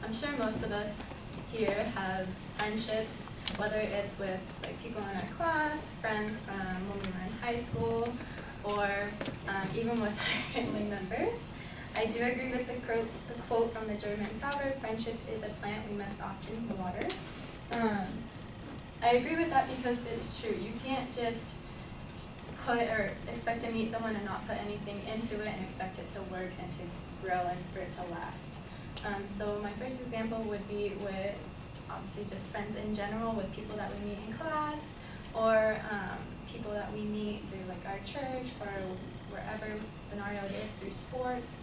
I'm sure most of us here have friendships, whether it's with like people in our class, friends from when we were in high school, or even with our family members. I do agree with the quote from the German proverb, "Friendship is a plant we must often water." I agree with that because it's true. You can't just put or expect to meet someone and not put anything into it and expect it to work and to grow and for it to last. So my first example would be with obviously just friends in general, with people that we meet in class, or people that we meet through like our church or wherever scenario it is, through sports.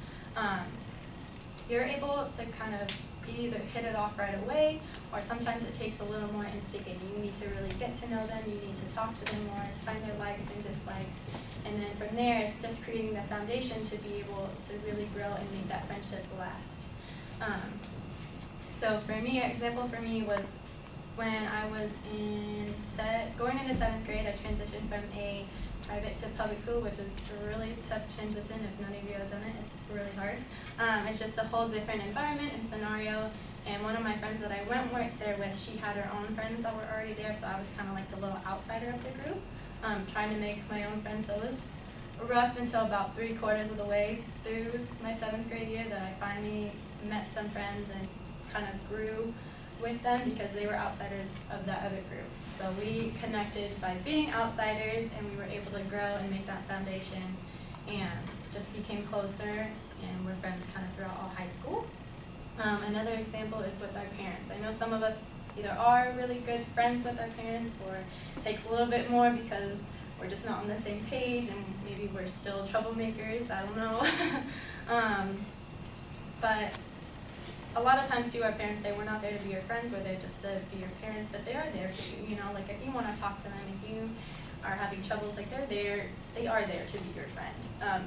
You're able to kind of either hit it off right away, or sometimes it takes a little more instigating. You need to really get to know them, you need to talk to them more, find their likes and dislikes, and then from there it's just creating the foundation to be able to really grow and make that friendship last. So for me, an example for me was when I was going into 7th grade. I transitioned from a private to public school, which is a really tough transition. If none of you have done it, it's really hard. It's just a whole different environment and scenario. And one of my friends that I went there with, she had her own friends that were already there, so I was kind of like the little outsider of the group, trying to make my own friends. So it was rough until about 3/4 of the way through my 7th grade year that I finally met some friends and kind of grew with them because they were outsiders of that other group. So we connected by being outsiders, and we were able to grow and make that foundation and just became closer, and we're friends kind of throughout all high school. Another example is with our parents. I know some of us either are really good friends with our parents, or it takes a little bit more because we're just not on the same page and maybe we're still troublemakers, I don't know. But a lot of times too, our parents say we're not there to be your friends, we're there just to be your parents, but they are there for you. You know, like if you want to talk to them, if you are having troubles, like they are there to be your friend.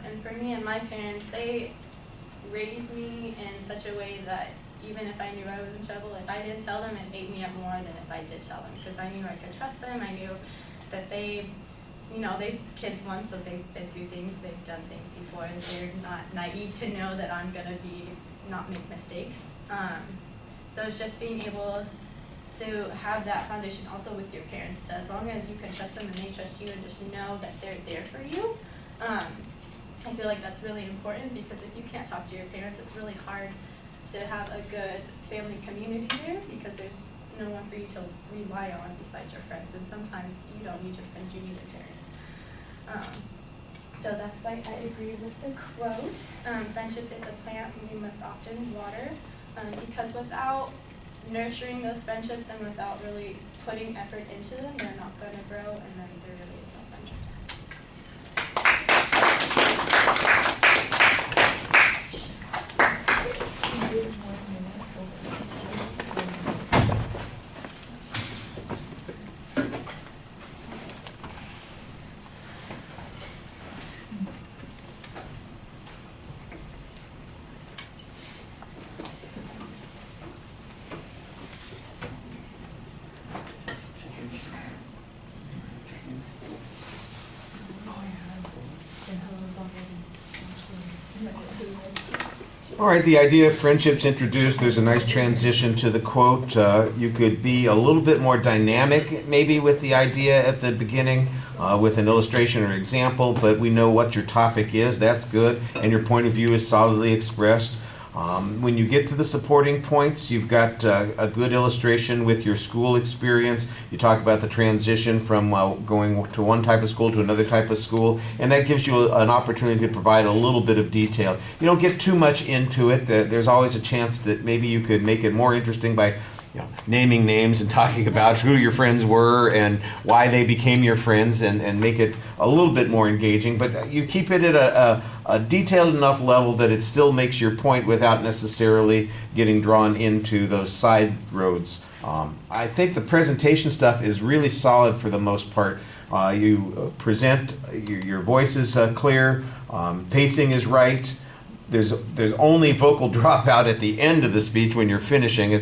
And for me and my parents, they raised me in such a way that even if I knew I was in trouble, if I didn't tell them, it ate me up more than if I did tell them, because I knew I could trust them. I knew that they've kids once, so they've been through things, they've done things before, and they're not naive to know that I'm gonna not make mistakes. So it's just being able to have that foundation also with your parents. So as long as you can trust them and they trust you, and just know that they're there for you. I feel like that's really important, because if you can't talk to your parents, it's really hard to have a good family community there, because there's no one for you to rely on besides your friends. And sometimes you don't need your friends, you need a parent. So that's why I agree with the quote. Friendship is a plant we must often water, because without nurturing those friendships and without really putting effort into them, they're not going to grow, and then there really is no friendship. All right, the idea of friendship's introduced. There's a nice transition to the quote. You could be a little bit more dynamic maybe with the idea at the beginning with an illustration or example, but we know what your topic is. That's good, and your point of view is solidly expressed. When you get to the supporting points, you've got a good illustration with your school experience. You talk about the transition from going to one type of school to another type of school, and that gives you an opportunity to provide a little bit of detail. You don't get too much into it. There's always a chance that maybe you could make it more interesting by naming names and talking about who your friends were and why they became your friends, and make it a little bit more engaging. But you keep it at a detailed enough level that it still makes your point without necessarily getting drawn into those side roads. I think the presentation stuff is really solid for the most part. You present, your voice is clear, pacing is right. There's only vocal dropout at the end of the speech when you're finishing.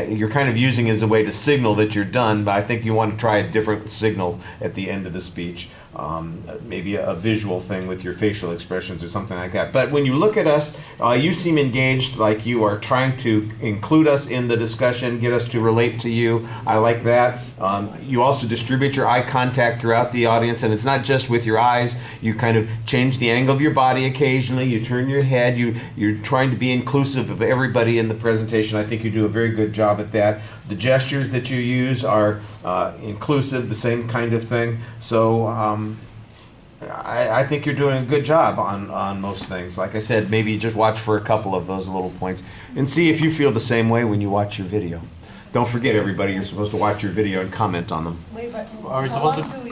You're kind of using it as a way to signal that you're done, but I think you want to try a different signal at the end of the speech. maybe a visual thing with your facial expressions or something like that. But when you look at us, you seem engaged, like you are trying to include us in the discussion, get us to relate to you. I like that. You also distribute your eye contact throughout the audience, and it's not just with your eyes. You kind of change the angle of your body occasionally. You turn your head. You're trying to be inclusive of everybody in the presentation. I think you do a very good job at that. The gestures that you use are inclusive, the same kind of thing. So I think you're doing a good job on most things. Like I said, maybe just watch for a couple of those little points and see if you feel the same way when you watch your video. Don't forget, everybody, you're supposed to watch your video and comment on them. Wait, but Are we how supposed long to- do